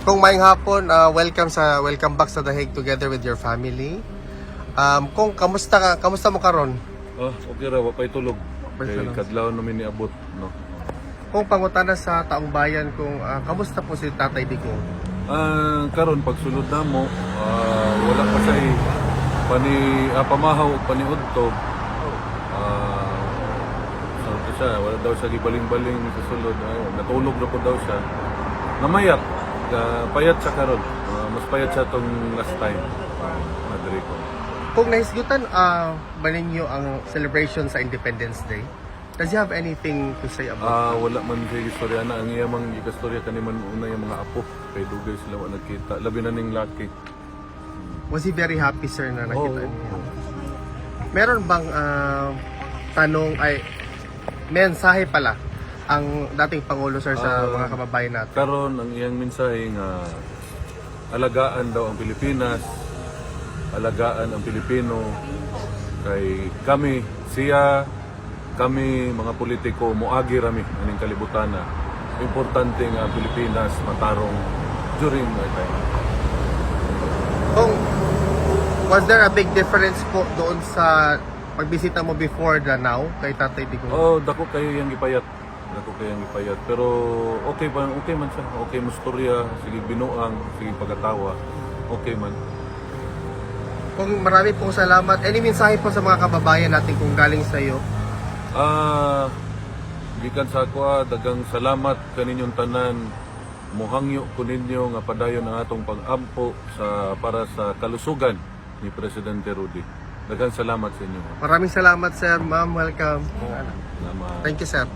Kung maayong hapon, welcome back sa The Hague together with your family. Kung kamusta mo karon? Okay ra, wapay tulog. Wapay Kay tulog. kadlaw namin niabot, no. Kung pangutana sa taong bayan kung kamusta po si Tatay Digong? Karon pagsulod na mo, wala pa say pamahaw ug paniudto. Sa siya, wala daw siya gibaling-baling sa sulod. Natulog na po daw siya. Namayat, payat siya karon. Mas payat siya tong last time. Madrico. Kung nahisgutan ba ninyo ang celebration sa Independence Day, does you have anything to say about Wala man siya istorya na. Ang iyamang ikastorya kaniman una yung mga apo. Kay dugay sila wala nagkita. Labi na ning laki. Was he very happy, sir, na nakita Oo. niyo? Meron bang mensahe pala ang dating Pangulo, sir, sa mga kababayan natin? Karon ang iyang mensahe nga alagaan daw ang Pilipinas, alagaan ang Pilipino, kay kami mga politiko moagi rami aning kalibutan na importante nga ang Pilipinas matarong during my time. Was there a big difference po doon sa pagbisita mo before the now kay Tatay Digong? Dako kayo yang ipayat. Pero okay man siya. Okay mo storya, sige binuang, sige pagkatawa. Okay man. Kung marami pong salamat. Any mensahe po sa mga kababayan natin kung galing sa iyo? Gikan sa ako, dagang salamat kaninyong tanan. Muhangyo ko ninyo nga padayon ang atong pag-ampo para sa kalusugan ni Presidente Rudy. Dagang salamat sa inyo. Maraming salamat, sir. Ma'am, welcome. Salamat. Thank you, sir.